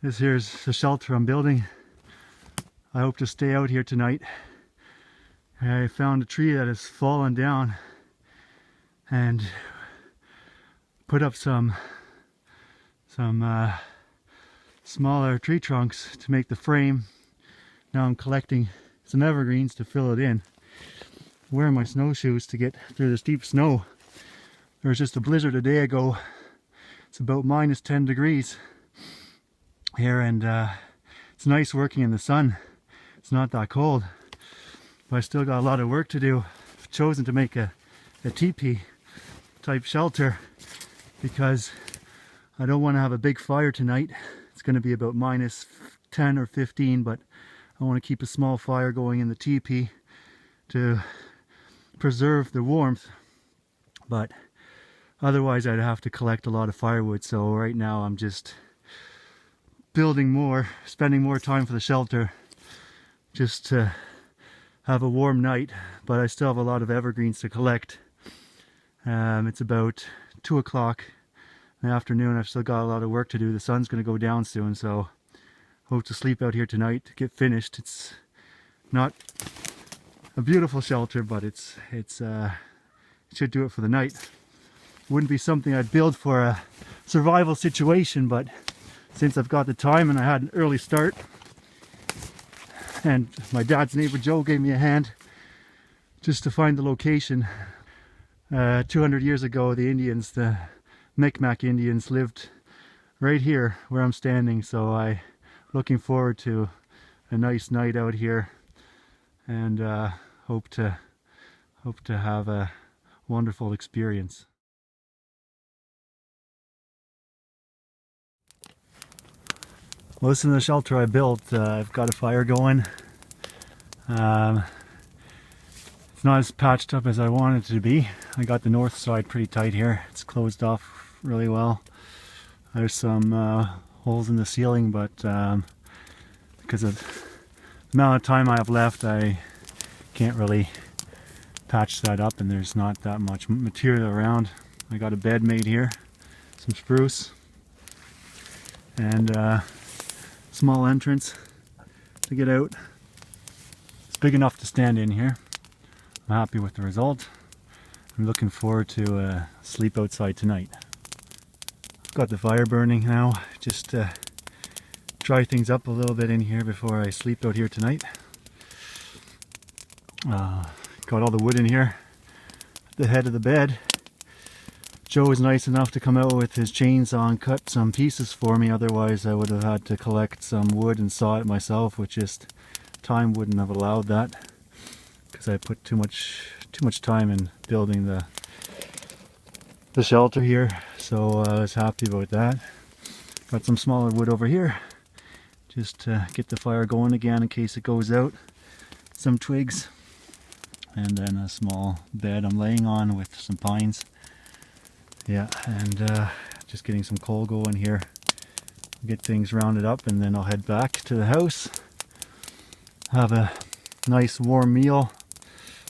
This here's the shelter I'm building. I hope to stay out here tonight. I found a tree that has fallen down and put up some smaller tree trunks to make the frame. Now I'm collecting some evergreens to fill it in. I'm wearing my snowshoes to get through the steep snow. There was just a blizzard a day ago. It's about minus 10 degrees here, and it's nice working in the sun. It's not that cold, but I still got a lot of work to do. I've chosen to make a teepee type shelter because I don't want to have a big fire tonight. It's going to be about minus 10 or 15, but I want to keep a small fire going in the teepee to preserve the warmth. But otherwise I'd have to collect a lot of firewood, so right now I'm just building more, spending more time for the shelter just to have a warm night. But I still have a lot of evergreens to collect. It's about 2 o'clock in the afternoon. I've still got a lot of work to do. The sun's going to go down soon, so hope to sleep out here tonight to get finished. It's not a beautiful shelter, but it should do it for the night. Wouldn't be something I'd build for a survival situation, but since I've got the time and I had an early start, and my dad's neighbor Joe gave me a hand just to find the location. 200 years ago, the Indians, the Micmac Indians, lived right here where I'm standing, so I'm looking forward to a nice night out here, and hope to have a wonderful experience. Most of the shelter I built, I've got a fire going. It's not as patched up as I wanted it to be. I got the north side pretty tight here. It's closed off really well. There's some holes in the ceiling, but because of the amount of time I have left, I can't really patch that up, and there's not that much material around. I got a bed made here, some spruce, and small entrance to get out. It's big enough to stand in here. I'm happy with the result. I'm looking forward to sleep outside tonight. I've got the fire burning now, just to dry things up a little bit in here before I sleep out here tonight. Got all the wood in here at the head of the bed. Joe was nice enough to come out with his chainsaw and cut some pieces for me. Otherwise I would have had to collect some wood and saw it myself, which just time wouldn't have allowed that, because I put too much time in building the shelter here. So I was happy about that. Got some smaller wood over here just to get the fire going again in case it goes out. Some twigs, and then a small bed I'm laying on with some pines. Yeah, and just getting some coal going here. Get things rounded up, and then I'll head back to the house. Have a nice warm meal,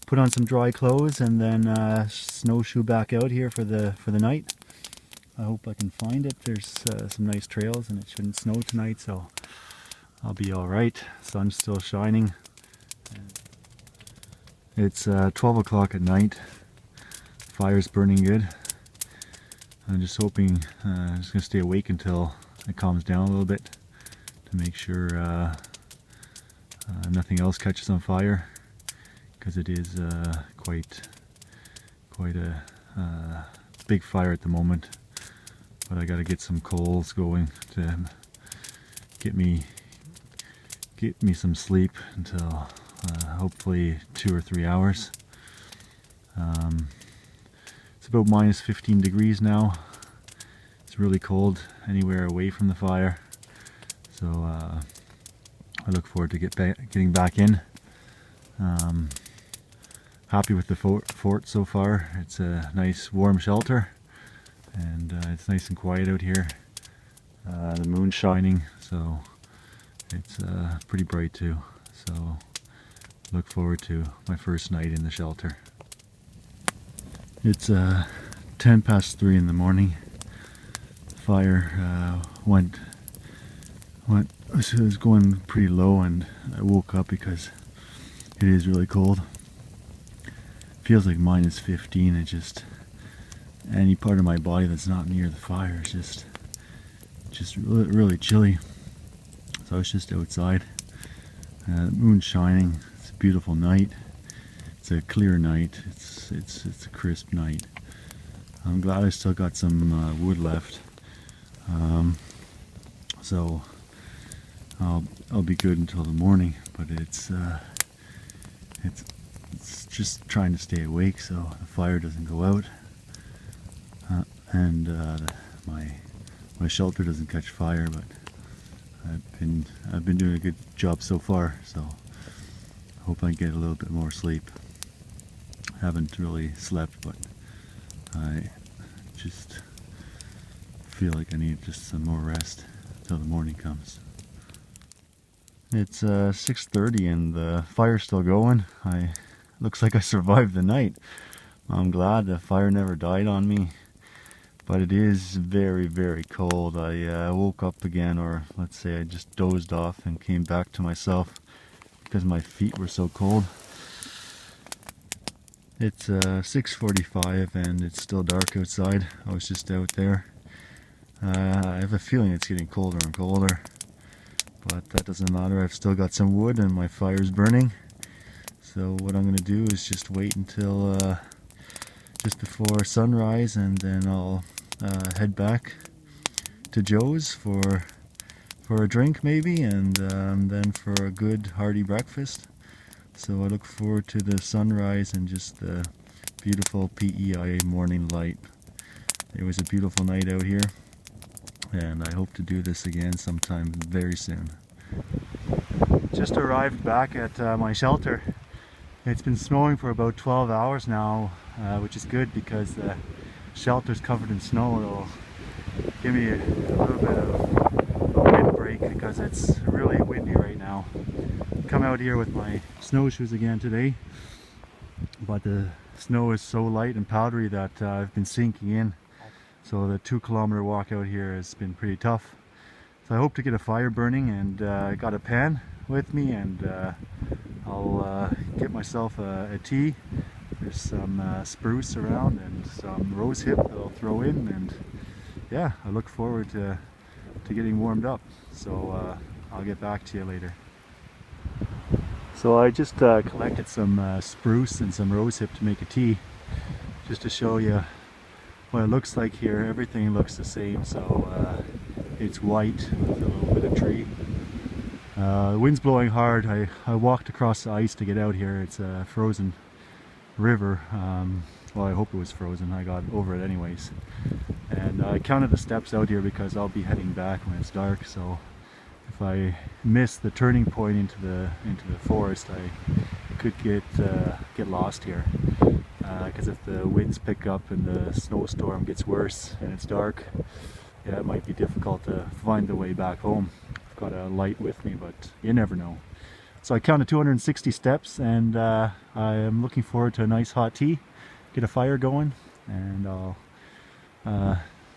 put on some dry clothes, and then snowshoe back out here for the night. I hope I can find it. There's some nice trails, and it shouldn't snow tonight, so I'll be all right. Sun's still shining. It's 12 o'clock at night. Fire's burning good. I'm just hoping, I'm just gonna stay awake until it calms down a little bit to make sure nothing else catches on fire, because it is quite a big fire at the moment. But I gotta get some coals going to get me some sleep until hopefully 2 or 3 hours. It's about minus 15 degrees now. It's really cold anywhere away from the fire, so I look forward to getting back in. Happy with the fort so far. It's a nice warm shelter, and it's nice and quiet out here. The moon's shining, so it's pretty bright too. So look forward to my first night in the shelter. It's 3:10 in the morning. The fire went Well, it was going pretty low and I woke up because it is really cold. Feels like minus 15. It just, any part of my body that's not near the fire is just really chilly. So I was just outside. The moon's shining. It's a beautiful night. It's a clear night. It's a crisp night. I'm glad I still got some wood left. So I'll be good until the morning. But it's just trying to stay awake so the fire doesn't go out, and my shelter doesn't catch fire. But I've been doing a good job so far, so I hope I get a little bit more sleep. I haven't really slept, but I just feel like I need just some more rest until the morning comes. It's 6:30 and the fire's still going. Looks like I survived the night. I'm glad the fire never died on me, but it is very cold. I woke up again, or let's say I just dozed off and came back to myself because my feet were so cold. It's 6:45 and it's still dark outside. I was just out there. I have a feeling it's getting colder and colder, but that doesn't matter. I've still got some wood and my fire's burning. So what I'm going to do is just wait until just before sunrise, and then I'll head back to Joe's for a drink maybe, and then for a good hearty breakfast. So I look forward to the sunrise and just the beautiful PEI morning light. It was a beautiful night out here, and I hope to do this again sometime very soon. Just arrived back at my shelter. It's been snowing for about 12 hours now, which is good because the shelter's covered in snow. It'll give me a little bit of a wind break because it's really windy right now. Come out here with my snowshoes again today, but the snow is so light and powdery that I've been sinking in. So the 2-kilometer walk out here has been pretty tough. So I hope to get a fire burning, and I got a pan with me, and I'll get myself a tea. There's some spruce around and some rose hip that I'll throw in, and yeah, I look forward to getting warmed up. So I'll get back to you later. So I just collected some spruce and some rose hip to make a tea, just to show you what it looks like here. Everything looks the same, so it's white with a little bit of tree. The wind's blowing hard. I walked across the ice to get out here. It's a frozen river. Well, I hope it was frozen. I got over it anyways. And I counted the steps out here because I'll be heading back when it's dark. So if I miss the turning point into the forest, I could get lost here. Because if the winds pick up and the snowstorm gets worse and it's dark, yeah, it might be difficult to find the way back home. Got a light with me, but you never know. So I counted 260 steps, and I am looking forward to a nice hot tea, get a fire going, and I'll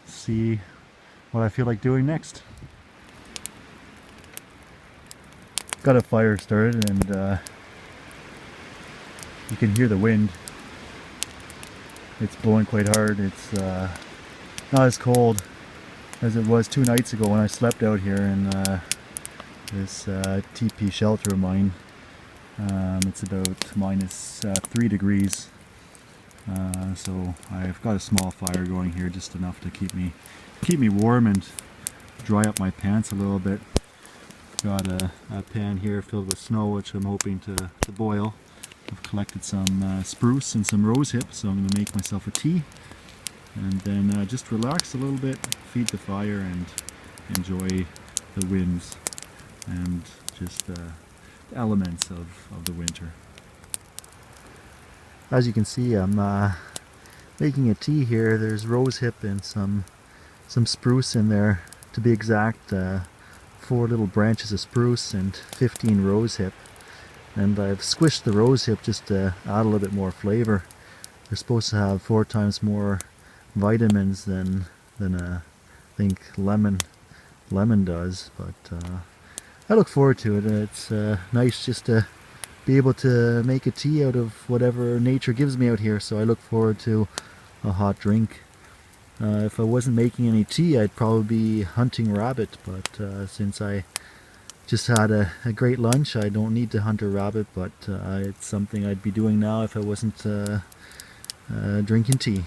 see what I feel like doing next. Got a fire started, and you can hear the wind. It's blowing quite hard. It's not as cold as it was 2 nights ago when I slept out here in this teepee shelter of mine. It's about minus 3 degrees. So I've got a small fire going here, just enough to keep me warm and dry up my pants a little bit. Got a pan here filled with snow, which I'm hoping to boil. I've collected some spruce and some rose hip, so I'm going to make myself a tea. And then just relax a little bit, feed the fire, and enjoy the winds and just the elements of the winter. As you can see, I'm making a tea here. There's rose hip and some spruce in there. To be exact, 4 little branches of spruce and 15 rose hip. And I've squished the rose hip just to add a little bit more flavor. They're supposed to have 4 times more vitamins than I think lemon lemon does. But I look forward to it. It's nice just to be able to make a tea out of whatever nature gives me out here, so I look forward to a hot drink. If I wasn't making any tea, I'd probably be hunting rabbit, but since I just had a great lunch, I don't need to hunt a rabbit, but it's something I'd be doing now if I wasn't drinking tea.